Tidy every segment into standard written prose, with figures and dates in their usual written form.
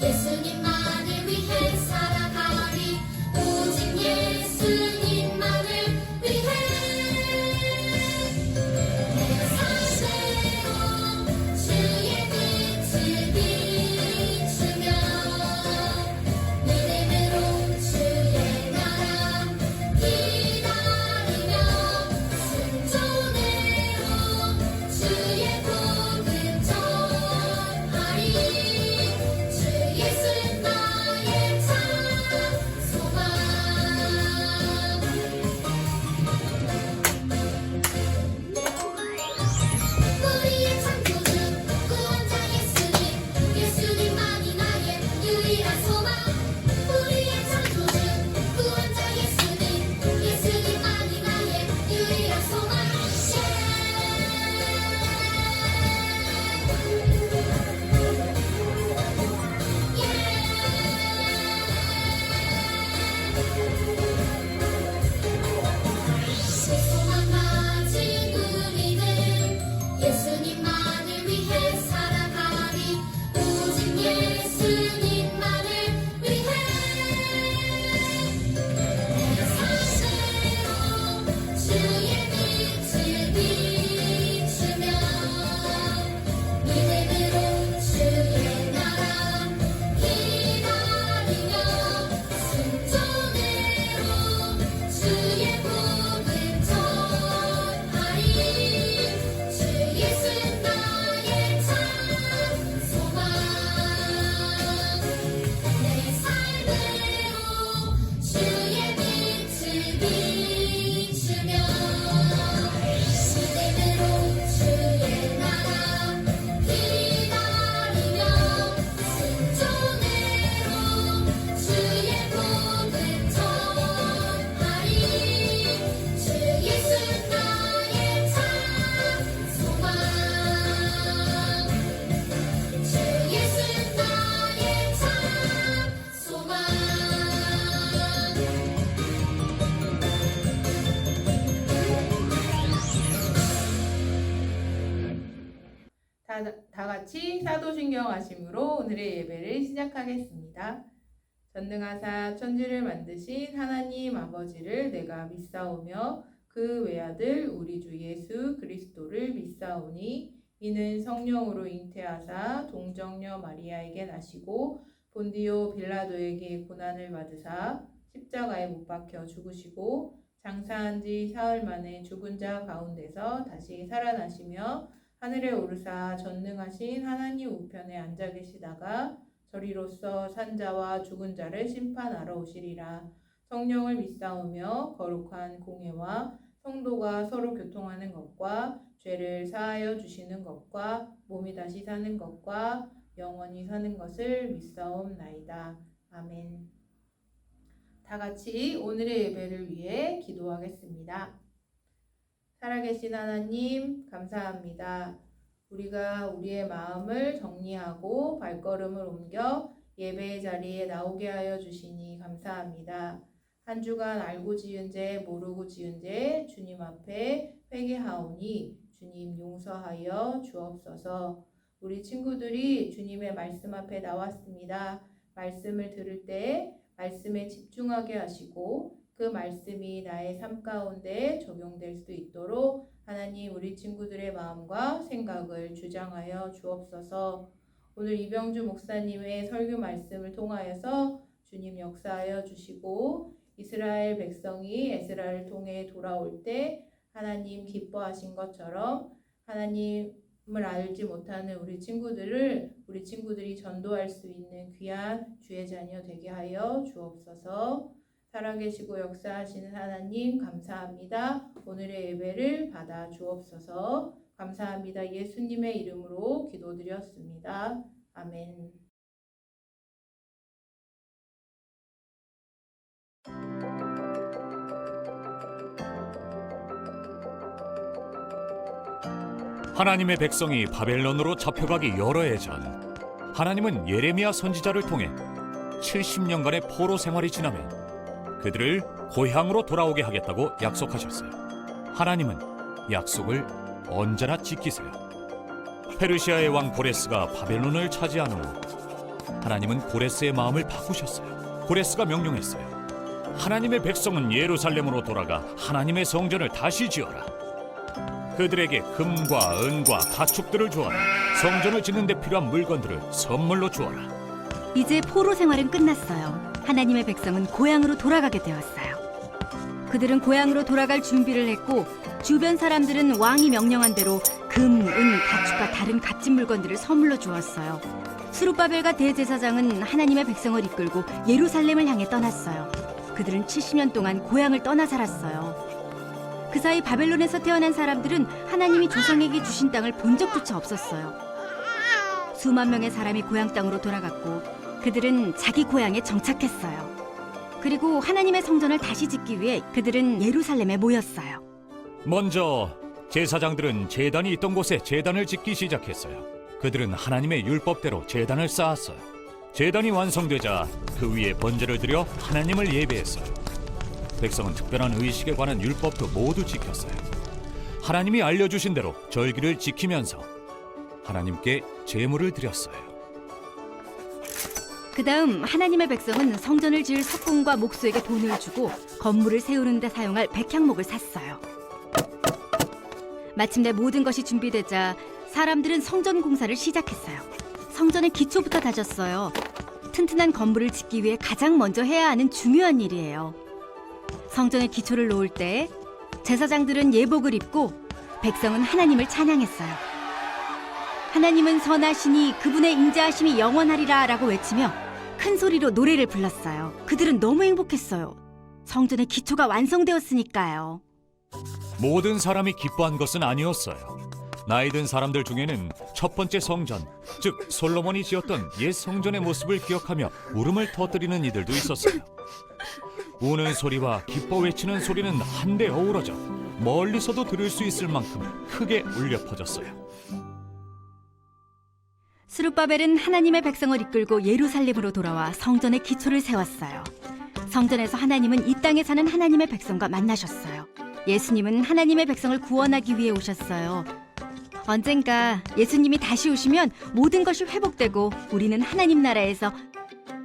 예수님만을 위해 살아가리 오직 예수님만을 위해 내 삶대로 주의 빛을 비추며 믿음으로 주의 나라 기다리며 순종으로 주의 복음 전하리 주 예수 나의 참 소망 우리의 창조주 구원자 예수님 예수님만이 나의 유일한 소망 우리의 창조주 구원자 예수님 예수님만이 나의 유일한 소망 소망 가진 우리는 예수님만을 위해 살아가리 오직 예수님만을 위해 내 삶대로 주의 빛을 비추며 믿음으로 주의 나라 기다리며 순종으로 주의 복음 전하리 주 예수 나의 참 소망 내 삶대로 주의 빛을 비추며 믿음으로 주의 나라 기다리며 순종으로 주의 복음 전하리 주 예수 나의 참 소망 주 예수 나의 참 소망 다 같이 사도신경 하심으로 오늘의 예배를 시작하겠습니다. 전능하사 천지를 만드신 하나님 아버지를 내가 믿사오며 그 외아들 우리 주 예수 그리스도를 믿사오니 이는 성령으로 잉태하사 동정녀 마리아에게 나시고 본디오 빌라도에게 고난을 받으사 십자가에 못 박혀 죽으시고 장사한 지 사흘 만에 죽은 자 가운데서 다시 살아나시며 하늘에 오르사 전능하신 하나님 우편에 앉아 계시다가 저리로서 산자와 죽은 자를 심판하러 오시리라. 성령을 믿사오며 거룩한 공회와 성도가 서로 교통하는 것과 죄를 사하여 주시는 것과 몸이 다시 사는 것과 영원히 사는 것을 믿사옵나이다. 아멘. 다 같이 오늘의 예배를 위해 기도하겠습니다. 살아계신 하나님 감사합니다. 우리가 우리의 마음을 정리하고 발걸음을 옮겨 예배의 자리에 나오게 하여 주시니 감사합니다. 한 주간 알고 지은 죄 모르고 지은 죄 주님 앞에 회개하오니 주님 용서하여 주옵소서. 우리 친구들이 주님의 말씀 앞에 나왔습니다. 말씀을 들을 때 말씀에 집중하게 하시고 그 말씀이 나의 삶 가운데 적용될 수 있도록 하나님 우리 친구들의 마음과 생각을 주장하여 주옵소서. 오늘 이병주 목사님의 설교 말씀을 통하여서 주님 역사하여 주시고 이스라엘 백성이 에스라를 통해 돌아올 때 하나님 기뻐하신 것처럼 하나님을 알지 못하는 우리 친구들이 전도할 수 있는 귀한 주의 자녀 되게 하여 주옵소서. 살아계시고 역사하시는 하나님 감사합니다. 오늘의 예배를 받아 주옵소서. 감사합니다. 예수님의 이름으로 기도드렸습니다. 아멘. 하나님의 백성이 바벨론으로 잡혀가기 여러 해 전, 하나님은 예레미야 선지자를 통해 70년간의 포로 생활이 지나면 그들을 고향으로 돌아오게 하겠다고 약속하셨어요. 하나님은 약속을 언제나 지키세요. 페르시아의 왕 고레스가 바벨론을 차지한 후 하나님은 고레스의 마음을 바꾸셨어요. 고레스가 명령했어요. 하나님의 백성은 예루살렘으로 돌아가 하나님의 성전을 다시 지어라. 그들에게 금과 은과 가축들을 주어라. 성전을 짓는 데 필요한 물건들을 선물로 주어라. 이제 포로 생활은 끝났어요. 하나님의 백성은 고향으로 돌아가게 되었어요. 그들은 고향으로 돌아갈 준비를 했고 주변 사람들은 왕이 명령한 대로 금, 은, 가축과 다른 값진 물건들을 선물로 주었어요. 스룹바벨과 대제사장은 하나님의 백성을 이끌고 예루살렘을 향해 떠났어요. 그들은 70년 동안 고향을 떠나 살았어요. 그 사이 바벨론에서 태어난 사람들은 하나님이 조상에게 주신 땅을 본 적조차 없었어요. 수만 명의 사람이 고향 땅으로 돌아갔고 그들은 자기 고향에 정착했어요. 그리고 하나님의 성전을 다시 짓기 위해 그들은 예루살렘에 모였어요. 먼저 제사장들은 제단이 있던 곳에 제단을 짓기 시작했어요. 그들은 하나님의 율법대로 제단을 쌓았어요. 제단이 완성되자 그 위에 번제를 드려 하나님을 예배했어요. 백성은 특별한 의식에 관한 율법도 모두 지켰어요. 하나님이 알려주신 대로 절기를 지키면서 하나님께 제물을 드렸어요. 그 다음 하나님의 백성은 성전을 지을 석공과 목수에게 돈을 주고 건물을 세우는 데 사용할 백향목을 샀어요. 마침내 모든 것이 준비되자 사람들은 성전 공사를 시작했어요. 성전의 기초부터 다졌어요. 튼튼한 건물을 짓기 위해 가장 먼저 해야 하는 중요한 일이에요. 성전의 기초를 놓을 때 제사장들은 예복을 입고 백성은 하나님을 찬양했어요. 하나님은 선하시니 그분의 인자하심이 영원하리라 라고 외치며 큰 소리로 노래를 불렀어요. 그들은 너무 행복했어요. 성전의 기초가 완성되었으니까요. 모든 사람이 기뻐한 것은 아니었어요. 나이 든 사람들 중에는 첫 번째 성전, 즉 솔로몬이 지었던 옛 성전의 모습을 기억하며 울음을 터뜨리는 이들도 있었어요. 우는 소리와 기뻐 외치는 소리는 한데 어우러져 멀리서도 들을 수 있을 만큼 크게 울려 퍼졌어요. 스룹바벨은 하나님의 백성을 이끌고 예루살렘으로 돌아와 성전의 기초를 세웠어요. 성전에서 하나님은 이 땅에 사는 하나님의 백성과 만나셨어요. 예수님은 하나님의 백성을 구원하기 위해 오셨어요. 언젠가 예수님이 다시 오시면 모든 것이 회복되고 우리는 하나님 나라에서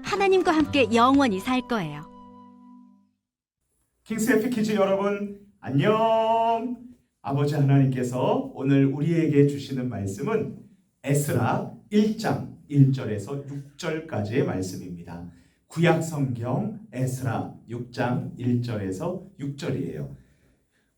하나님과 함께 영원히 살 거예요. 킹스F 키즈 여러분 안녕. 아버지 하나님께서 오늘 우리에게 주시는 말씀은 에스라 1장 1절에서 6절까지의 말씀입니다. 구약 성경 에스라 6장 1절에서 6절이에요.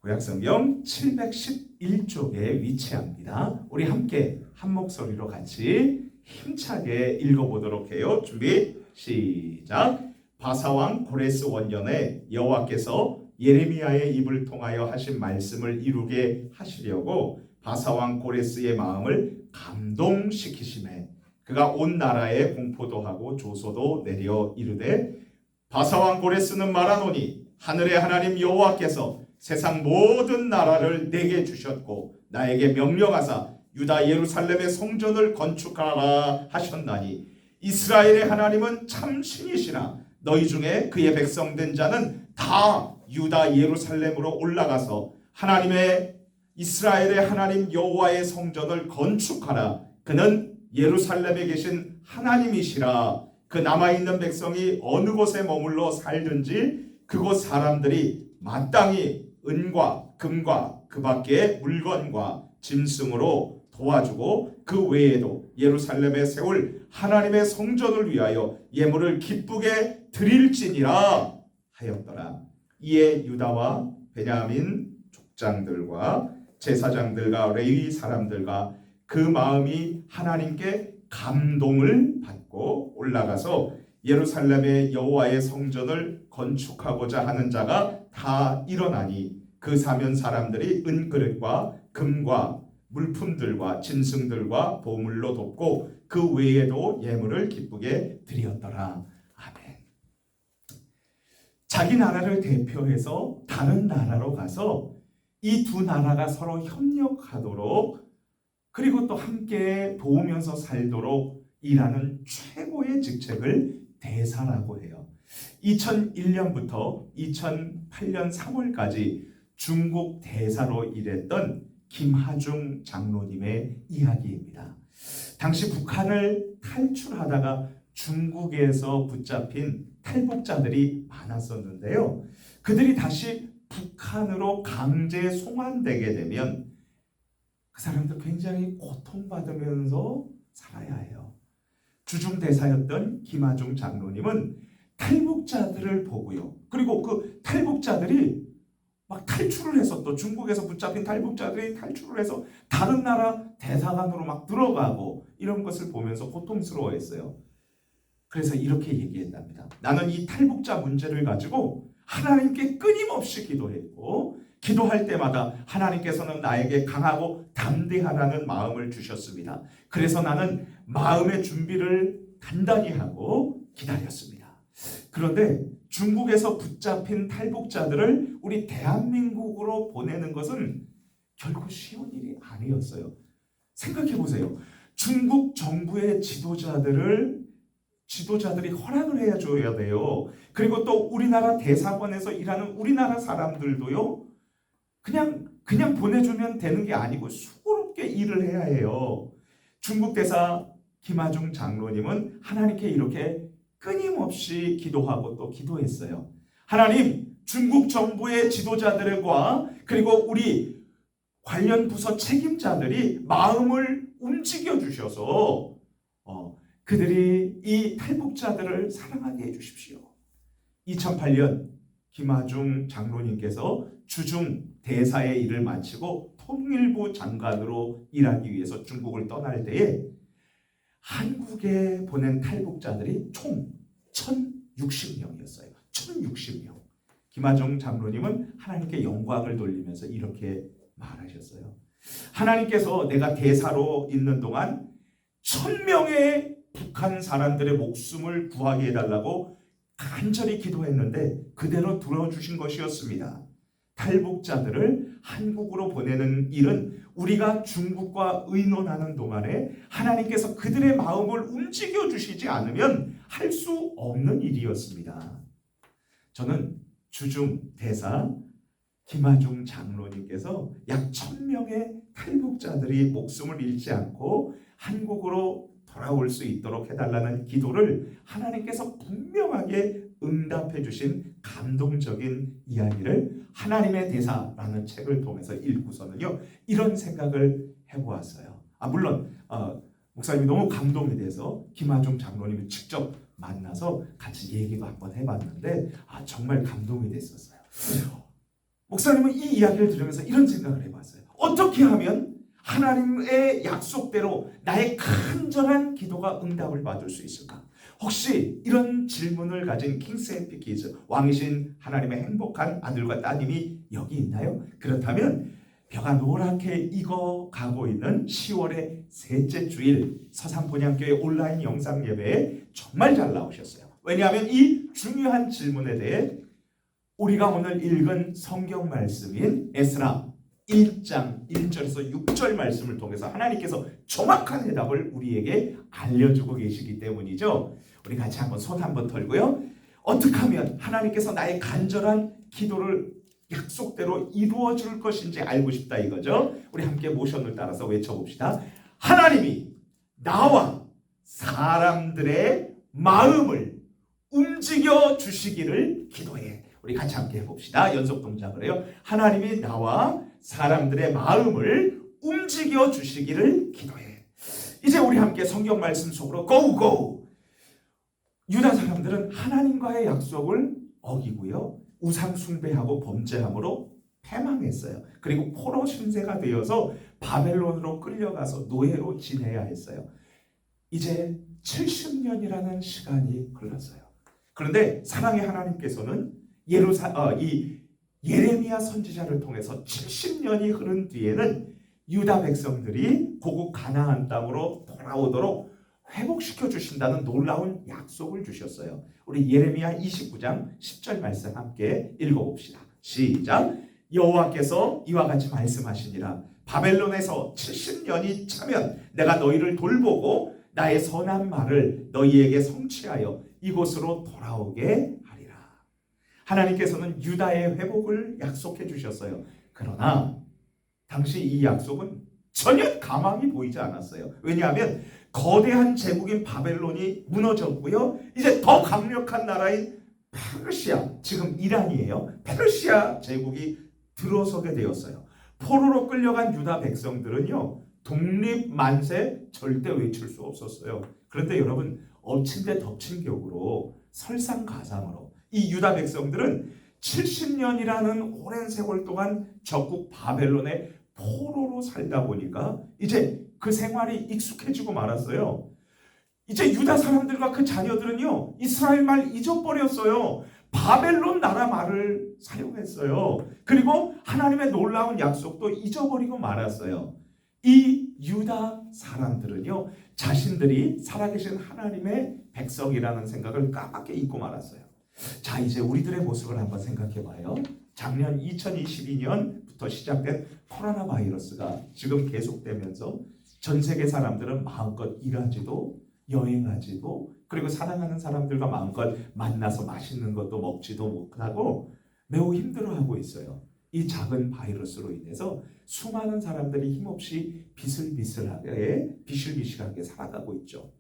구약 성경 711쪽에 위치합니다. 우리 함께 한 목소리로 같이 힘차게 읽어보도록 해요. 준비 시작. 바사왕 고레스 원년에 여호와께서 예레미야의 입을 통하여 하신 말씀을 이루게 하시려고 바사왕 고레스의 마음을 감동시키시매 그가 온 나라에 공포도 하고 조소도 내려 이르되 바사왕 고레스는 말하노니 하늘의 하나님 여호와께서 세상 모든 나라를 내게 주셨고 나에게 명령하사 유다 예루살렘의 성전을 건축하라 하셨나니 이스라엘의 하나님은 참 신이시나 너희 중에 그의 백성된 자는 다 유다 예루살렘으로 올라가서 하나님의 이스라엘의 하나님 여호와의 성전을 건축하라. 그는 예루살렘에 계신 하나님이시라. 그 남아있는 백성이 어느 곳에 머물러 살든지 그곳 사람들이 마땅히 은과 금과 그 밖의 물건과 짐승으로 도와주고 그 외에도 예루살렘에 세울 하나님의 성전을 위하여 예물을 기쁘게 드릴지니라 하였더라. 이에 유다와 베냐민 족장들과 제사장들과 레위 사람들과 그 마음이 하나님께 감동을 받고 올라가서 예루살렘의 여호와의 성전을 건축하고자 하는 자가 다 일어나니 그 사면 사람들이 은그릇과 금과 물품들과 짐승들과 보물로 돕고 그 외에도 예물을 기쁘게 드렸더라. 아멘. 자기 나라를 대표해서 다른 나라로 가서 이 두 나라가 서로 협력하도록 그리고 또 함께 도우면서 살도록 일하는 최고의 직책을 대사라고 해요. 2001년부터 2008년 3월까지 중국 대사로 일했던 김하중 장로님의 이야기입니다. 당시 북한을 탈출하다가 중국에서 붙잡힌 탈북자들이 많았었는데요. 그들이 다시 북한으로 강제 송환되게 되면 그 사람들 굉장히 고통받으면서 살아야 해요. 주중대사였던 김하중 장로님은 탈북자들을 보고요. 그리고 그 탈북자들이 막 탈출을 해서 또 중국에서 붙잡힌 탈북자들이 탈출을 해서 다른 나라 대사관으로 막 들어가고 이런 것을 보면서 고통스러워했어요. 그래서 이렇게 얘기했답니다. 나는 이 탈북자 문제를 가지고 하나님께 끊임없이 기도했고 기도할 때마다 하나님께서는 나에게 강하고 담대하라는 마음을 주셨습니다. 그래서 나는 마음의 준비를 단단히 하고 기다렸습니다. 그런데 중국에서 붙잡힌 탈북자들을 우리 대한민국으로 보내는 것은 결코 쉬운 일이 아니었어요. 생각해 보세요. 중국 정부의 지도자들이 허락을 해줘야 돼요. 그리고 또 우리나라 대사관에서 일하는 우리나라 사람들도요. 그냥 보내주면 되는 게 아니고 수고롭게 일을 해야 해요. 중국 대사 김하중 장로님은 하나님께 이렇게 끊임없이 기도하고 또 기도했어요. 하나님, 중국 정부의 지도자들과 그리고 우리 관련 부서 책임자들이 마음을 움직여 주셔서 그들이 이 탈북자들을 사랑하게 해주십시오. 2008년 김하중 장로님께서 주중 대사의 일을 마치고 통일부 장관으로 일하기 위해서 중국을 떠날 때에 한국에 보낸 탈북자들이 총 1060명이었어요. 1060명. 김하중 장로님은 하나님께 영광을 돌리면서 이렇게 말하셨어요. 하나님께서 내가 대사로 있는 동안 1000명의 북한 사람들의 목숨을 구하게 해달라고 간절히 기도했는데 그대로 들어주신 것이었습니다. 탈북자들을 한국으로 보내는 일은 우리가 중국과 의논하는 동안에 하나님께서 그들의 마음을 움직여 주시지 않으면 할 수 없는 일이었습니다. 저는 주중 대사 김하중 장로님께서 약 1000명의 탈북자들이 목숨을 잃지 않고 한국으로 돌아올 수 있도록 해달라는 기도를 하나님께서 분명하게 응답해 주신 감동적인 이야기를 하나님의 대사라는 책을 통해서 읽고서는요 이런 생각을 해보았어요. 물론 목사님이 너무 감동이 돼서 김하중 장로님을 직접 만나서 같이 얘기도 한번 해봤는데 정말 감동이 됐었어요. 목사님은 이 이야기를 들으면서 이런 생각을 해봤어요. 어떻게 하면 하나님의 약속대로 나의 간절한 기도가 응답을 받을 수 있을까? 혹시 이런 질문을 가진 킹스 해피 키즈, 왕이신 하나님의 행복한 아들과 따님이 여기 있나요? 그렇다면 벼가 노랗게 익어가고 있는 10월의 셋째 주일 서산본향교회 온라인 영상 예배에 정말 잘 나오셨어요. 왜냐하면 이 중요한 질문에 대해 우리가 오늘 읽은 성경 말씀인 에스라 1장 1절에서 6절 말씀을 통해서 하나님께서 정확한 해답을 우리에게 알려주고 계시기 때문이죠. 우리 같이 한번 손 한번 털고요. 어떻게 하면 하나님께서 나의 간절한 기도를 약속대로 이루어 줄 것인지 알고 싶다 이거죠. 우리 함께 모션을 따라서 외쳐봅시다. 하나님이 나와 사람들의 마음을 움직여 주시기를 기도해. 우리 같이 함께 해봅시다. 연속 동작을 해요. 하나님이 나와 사람들의 마음을 움직여 주시기를 기도해. 이제 우리 함께 성경 말씀 속으로 고고. 유다 사람들은 하나님과의 약속을 어기고요. 우상 숭배하고 범죄함으로 패망했어요. 그리고 포로 신세가 되어서 바벨론으로 끌려가서 노예로 지내야 했어요. 이제 70년이라는 시간이 흘렀어요. 그런데 사랑의 하나님께서는 예레미야 선지자를 통해서 70년이 흐른 뒤에는 유다 백성들이 고국 가나안 땅으로 돌아오도록 회복시켜 주신다는 놀라운 약속을 주셨어요. 우리 예레미야 29장 10절 말씀 함께 읽어봅시다. 시작. 여호와께서 이와 같이 말씀하시니라. 바벨론에서 70년이 차면 내가 너희를 돌보고 나의 선한 말을 너희에게 성취하여 이곳으로 돌아오게 하리라. 하나님께서는 유다의 회복을 약속해 주셨어요. 그러나 당시 이 약속은 전혀 가망이 보이지 않았어요. 왜냐하면 거대한 제국인 바벨론이 무너졌고요. 이제 더 강력한 나라인 페르시아, 지금 이란이에요. 페르시아 제국이 들어서게 되었어요. 포로로 끌려간 유다 백성들은요, 독립 만세 절대 외칠 수 없었어요. 그런데 여러분, 엎친 데 덮친 격으로 설상가상으로 이 유다 백성들은 70년이라는 오랜 세월 동안 적국 바벨론의 포로로 살다 보니까 이제 그 생활이 익숙해지고 말았어요. 이제 유다 사람들과 그 자녀들은요, 이스라엘 말 잊어버렸어요. 바벨론 나라 말을 사용했어요. 그리고 하나님의 놀라운 약속도 잊어버리고 말았어요. 이 유다 사람들은요, 자신들이 살아계신 하나님의 백성이라는 생각을 까맣게 잊고 말았어요. 자, 이제 우리들의 모습을 한번 생각해 봐요. 작년 2022년부터 시작된 코로나 바이러스가 지금 계속되면서 전 세계 사람들은 마음껏 일하지도 여행하지도 그리고 사랑하는 사람들과 마음껏 만나서 맛있는 것도 먹지도 못하고 매우 힘들어하고 있어요. 이 작은 바이러스로 인해서 수많은 사람들이 힘없이 비실비실하게 살아가고 있죠.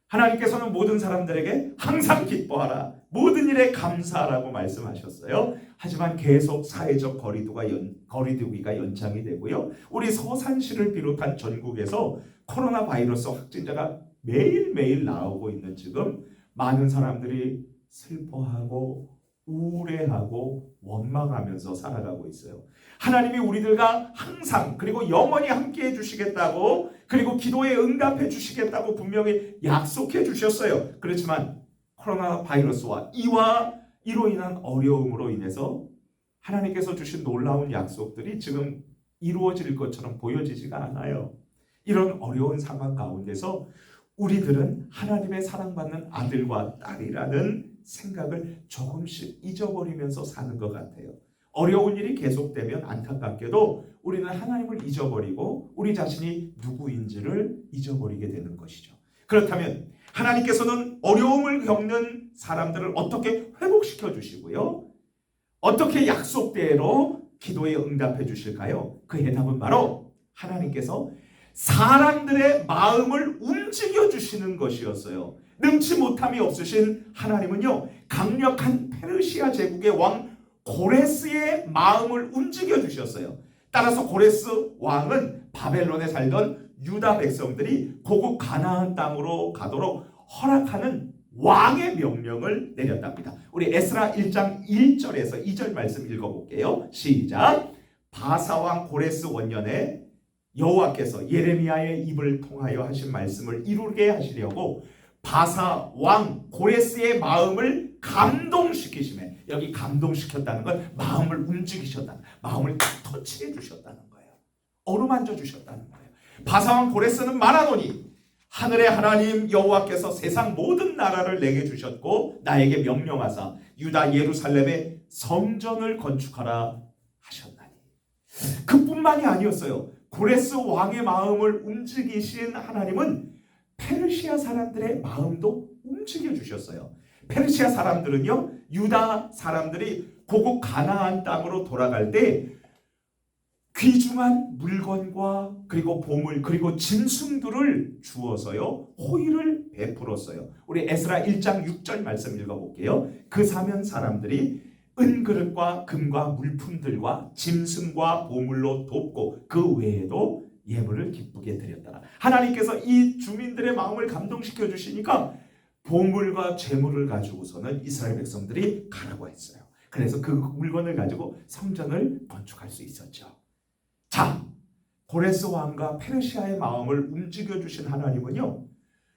하나님께서는 모든 사람들에게 항상 기뻐하라, 모든 일에 감사하라고 말씀하셨어요. 하지만 계속 사회적 거리두기가 연장이 되고요. 우리 서산시를 비롯한 전국에서 코로나 바이러스 확진자가 매일매일 나오고 있는 지금 많은 사람들이 슬퍼하고 우울해하고 원망하면서 살아가고 있어요. 하나님이 우리들과 항상 그리고 영원히 함께 해주시겠다고, 그리고 기도에 응답해 주시겠다고 분명히 약속해 주셨어요. 그렇지만 코로나 바이러스와 이로 인한 어려움으로 인해서 하나님께서 주신 놀라운 약속들이 지금 이루어질 것처럼 보여지지가 않아요. 이런 어려운 상황 가운데서 우리들은 하나님의 사랑받는 아들과 딸이라는 생각을 조금씩 잊어버리면서 사는 것 같아요. 어려운 일이 계속되면 안타깝게도 우리는 하나님을 잊어버리고 우리 자신이 누구인지를 잊어버리게 되는 것이죠. 그렇다면 하나님께서는 어려움을 겪는 사람들을 어떻게 회복시켜 주시고요, 어떻게 약속대로 기도에 응답해 주실까요? 그 해답은 바로 하나님께서 사람들의 마음을 움직여 주시는 것이었어요. 능치 못함이 없으신 하나님은요, 강력한 페르시아 제국의 왕 고레스의 마음을 움직여 주셨어요. 따라서 고레스 왕은 바벨론에 살던 유다 백성들이 고국 가나안 땅으로 가도록 허락하는 왕의 명령을 내렸답니다. 우리 에스라 1장 1절에서 2절 말씀 읽어볼게요. 시작. 바사왕 고레스 원년에 여호와께서 예레미야의 입을 통하여 하신 말씀을 이루게 하시려고 바사 왕 고레스의 마음을 감동시키시매, 여기 감동시켰다는 건 마음을 움직이셨다는, 마음을 터치해 주셨다는 거예요. 어루만져 주셨다는 거예요. 바사 왕 고레스는 말하노니 하늘의 하나님 여호와께서 세상 모든 나라를 내게 주셨고 나에게 명령하사 유다 예루살렘에 성전을 건축하라 하셨나니. 그뿐만이 아니었어요. 고레스 왕의 마음을 움직이신 하나님은 페르시아 사람들의 마음도 움직여 주셨어요. 페르시아 사람들은요, 유다 사람들이 고국 가나안 땅으로 돌아갈 때 귀중한 물건과 그리고 보물 그리고 짐승들을 주어서요, 호의를 베풀었어요. 우리 에스라 1장 6절 말씀 읽어볼게요. 그 사면 사람들이 은그릇과 금과 물품들과 짐승과 보물로 돕고 그 외에도 예물을 기쁘게 드렸더라. 하나님께서 이 주민들의 마음을 감동시켜 주시니까 보물과 재물을 가지고서는 이스라엘 백성들이 가라고 했어요. 그래서 그 물건을 가지고 성전을 건축할 수 있었죠. 자, 고레스 왕과 페르시아의 마음을 움직여 주신 하나님은요,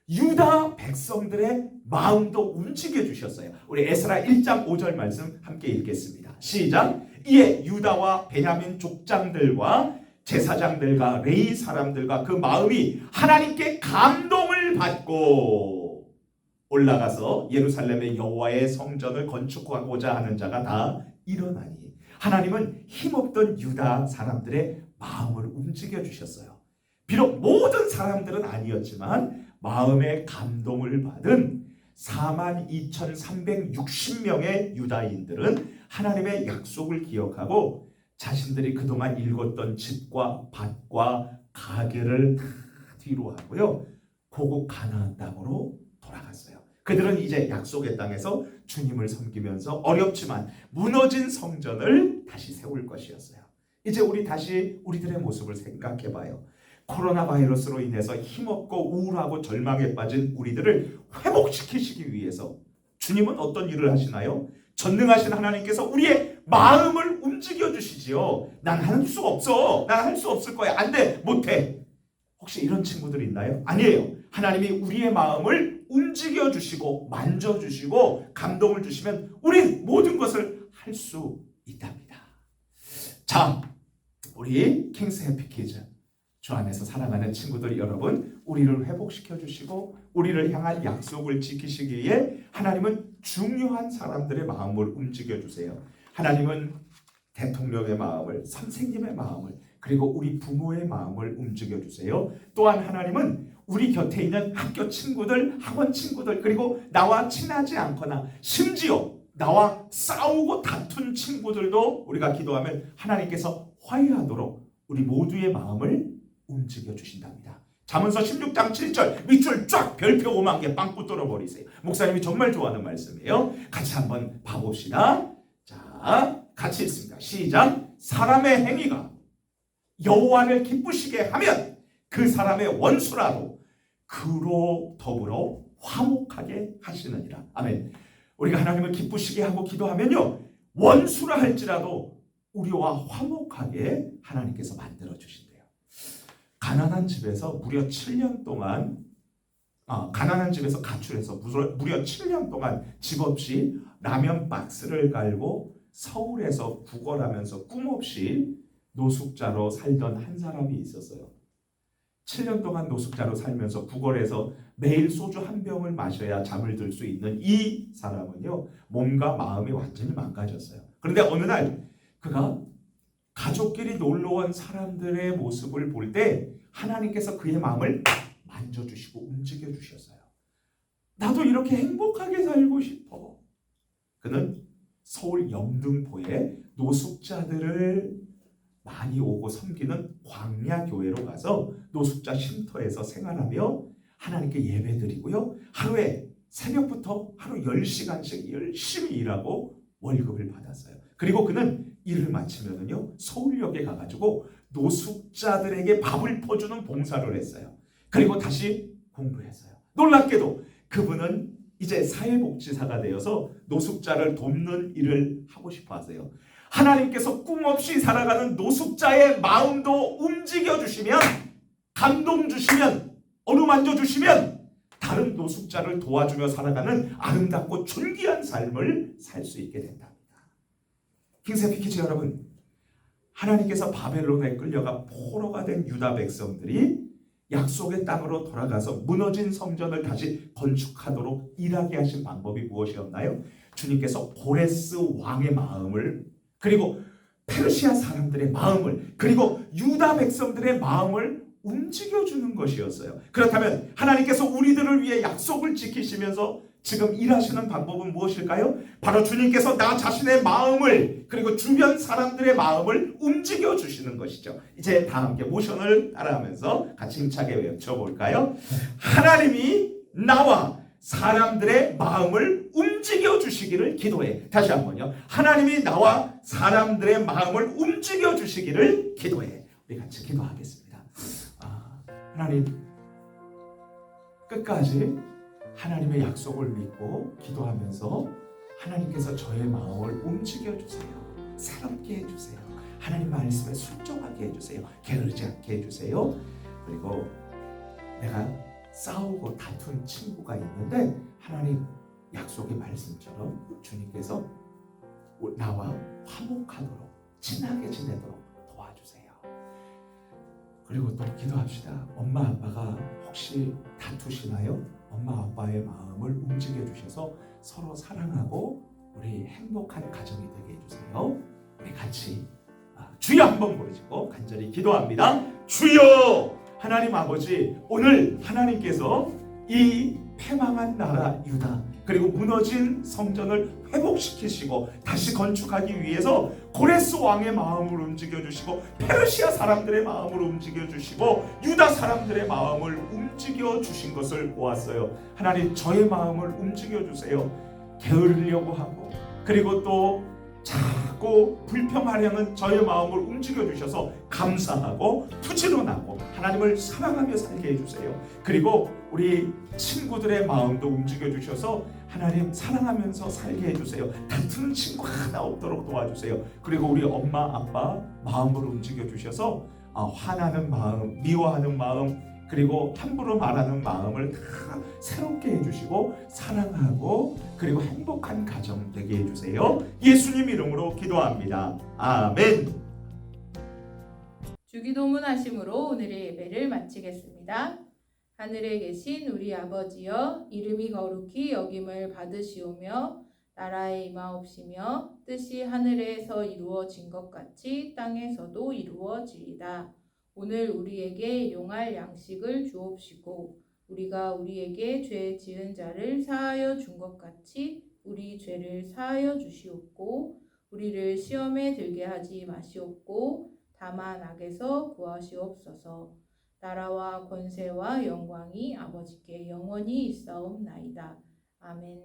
유다 백성들의 마음도 움직여 주셨어요. 우리 에스라 1장 5절 말씀 함께 읽겠습니다. 시작. 이에 유다와 베냐민 족장들과 제사장들과 레위 사람들과 그 마음이 하나님께 감동을 받고 올라가서 예루살렘의 여호와의 성전을 건축하고자 하는 자가 다 일어나니, 하나님은 힘없던 유다 사람들의 마음을 움직여 주셨어요. 비록 모든 사람들은 아니었지만 마음의 감동을 받은 42,360명의 유다인들은 하나님의 약속을 기억하고 자신들이 그동안 일궜던 집과 밭과 가게를 다 뒤로 하고요, 고국 가나안 땅으로 돌아갔어요. 그들은 이제 약속의 땅에서 주님을 섬기면서 어렵지만 무너진 성전을 다시 세울 것이었어요. 이제 우리 다시 우리들의 모습을 생각해 봐요. 코로나 바이러스로 인해서 힘없고 우울하고 절망에 빠진 우리들을 회복시키시기 위해서 주님은 어떤 일을 하시나요? 전능하신 하나님께서 우리의 마음을 움직여 주시지요. 난 할 수 없어. 난 할 수 없을 거야. 안 돼. 못해. 혹시 이런 친구들 있나요? 아니에요. 하나님이 우리의 마음을 움직여 주시고 만져 주시고 감동을 주시면 우린 모든 것을 할 수 있답니다. 자, 우리 킹스 해피키즈 주 안에서 사랑하는 친구들 여러분, 우리를 회복시켜 주시고 우리를 향한 약속을 지키시기 위해 하나님은 중요한 사람들의 마음을 움직여 주세요. 하나님은 대통령의 마음을, 선생님의 마음을, 그리고 우리 부모의 마음을 움직여 주세요. 또한 하나님은 우리 곁에 있는 학교 친구들, 학원 친구들, 그리고 나와 친하지 않거나 심지어 나와 싸우고 다툰 친구들도 우리가 기도하면 하나님께서 화해하도록 우리 모두의 마음을 움직여 주신답니다. 잠언서 16장 7절 밑줄 쫙 별표 5만 개 빵꾸 뚫어버리세요. 목사님이 정말 좋아하는 말씀이에요. 같이 한번 봐봅시다. 자, 같이 읽습니다. 시작. 사람의 행위가 여호와를 기쁘시게 하면 그 사람의 원수라도 그로 더불어 화목하게 하시느니라. 아멘. 우리가 하나님을 기쁘시게 하고 기도하면요, 원수라 할지라도 우리와 화목하게 하나님께서 만들어 주신대요. 가난한 집에서 무려 7년 동안 가난한 집에서 가출해서 무려 7년 동안 집 없이 라면 박스를 갈고 서울에서 구걸하면서 꿈없이 노숙자로 살던 한 사람이 있었어요. 7년 동안 노숙자로 살면서 구걸해서 매일 소주 한 병을 마셔야 잠을 들 수 있는 이 사람은요, 몸과 마음이 완전히 망가졌어요. 그런데 어느 날 그가 가족끼리 놀러온 사람들의 모습을 볼 때 하나님께서 그의 마음을 만져주시고 움직여주셨어요. 나도 이렇게 행복하게 살고 싶어. 그는 서울 영등포에 노숙자들을 많이 오고 섬기는 광야교회로 가서 노숙자 쉼터에서 생활하며 하나님께 예배드리고요, 하루에 새벽부터 하루 10시간씩 열심히 일하고 월급을 받았어요. 그리고 그는 일을 마치면은요, 서울역에 가가지고 노숙자들에게 밥을 퍼주는 봉사를 했어요. 그리고 다시 공부했어요. 놀랍게도 그분은 이제 사회복지사가 되어서 노숙자를 돕는 일을 하고 싶어 하세요. 하나님께서 꿈없이 살아가는 노숙자의 마음도 움직여 주시면, 감동 주시면, 어루만져 주시면 다른 노숙자를 도와주며 살아가는 아름답고 존귀한 삶을 살 수 있게 된답니다. 킹스피키즈 여러분, 하나님께서 바벨론에 끌려가 포로가 된 유다 백성들이 약속의 땅으로 돌아가서 무너진 성전을 다시 건축하도록 일하게 하신 방법이 무엇이었나요? 주님께서 고레스 왕의 마음을, 그리고 페르시아 사람들의 마음을, 그리고 유다 백성들의 마음을 움직여주는 것이었어요. 그렇다면 하나님께서 우리들을 위해 약속을 지키시면서 지금 일하시는 방법은 무엇일까요? 바로 주님께서 나 자신의 마음을, 그리고 주변 사람들의 마음을 움직여 주시는 것이죠. 이제 다 함께 모션을 따라하면서 같이 힘차게 외쳐볼까요? 하나님이 나와 사람들의 마음을 움직여 주시기를 기도해. 다시 한번요. 하나님이 나와 사람들의 마음을 움직여 주시기를 기도해. 우리 같이 기도하겠습니다. 하나님, 끝까지 하나님의 약속을 믿고 기도하면서 하나님께서 저의 마음을 움직여 주세요. 새롭게 해주세요. 하나님 말씀에 순종하게 해주세요. 게으르지 않게 해주세요. 그리고 내가 싸우고 다툰 친구가 있는데 하나님 약속의 말씀처럼 주님께서 나와 화목하도록, 친하게 지내도록 도와주세요. 그리고 또 기도합시다. 엄마 아빠가 혹시 다투시나요? 엄마 아빠의 마음을 움직여 주셔서 서로 사랑하고 우리 행복한 가정이 되게 해주세요. 우리 같이 주여 한번 부르시고 간절히 기도합니다. 주여! 하나님 아버지, 오늘 하나님께서 이 패망한 나라 유다, 그리고 무너진 성전을 회복시키시고 다시 건축하기 위해서 고레스 왕의 마음을 움직여주시고 페르시아 사람들의 마음을 움직여주시고 유다 사람들의 마음을 움직여주신 것을 보았어요. 하나님, 저의 마음을 움직여주세요. 게으르려고 하고 그리고 또 자꾸 불평하려는 저의 마음을 움직여주셔서 감사하고 부지런하고 하나님을 사랑하며 살게 해주세요. 그리고 우리 친구들의 마음도 움직여주셔서 하나님 사랑하면서 살게 해주세요. 다투는 친구 하나 없도록 도와주세요. 그리고 우리 엄마 아빠 마음을 움직여주셔서 화나는 마음, 미워하는 마음, 그리고 함부로 말하는 마음을 다 새롭게 해주시고 사랑하고 그리고 행복한 가정 되게 해주세요. 예수님 이름으로 기도합니다. 아멘. 주기도문 하심으로 오늘의 예배를 마치겠습니다. 하늘에 계신 우리 아버지여, 이름이 거룩히 여김을 받으시오며 나라의 임하옵시며 뜻이 하늘에서 이루어진 것 같이 땅에서도 이루어지이다. 오늘 우리에게 일용할 양식을 주옵시고 우리가 우리에게 죄 지은 자를 사하여 준 것 같이 우리 죄를 사하여 주시옵고 우리를 시험에 들게 하지 마시옵고 다만 악에서 구하시옵소서. 나라와 권세와 영광이 아버지께 영원히 있사옵나이다. 아멘.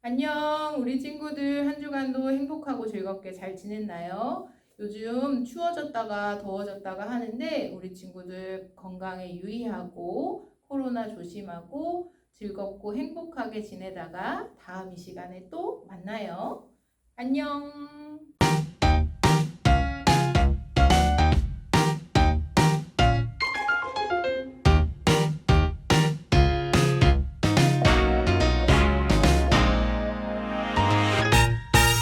안녕, 우리 친구들 한 주간도 행복하고 즐겁게 잘 지냈나요? 요즘 추워졌다가 더워졌다가 하는데 우리 친구들 건강에 유의하고 코로나 조심하고 즐겁고 행복하게 지내다가 다음 이 시간에 또 만나요. 안녕.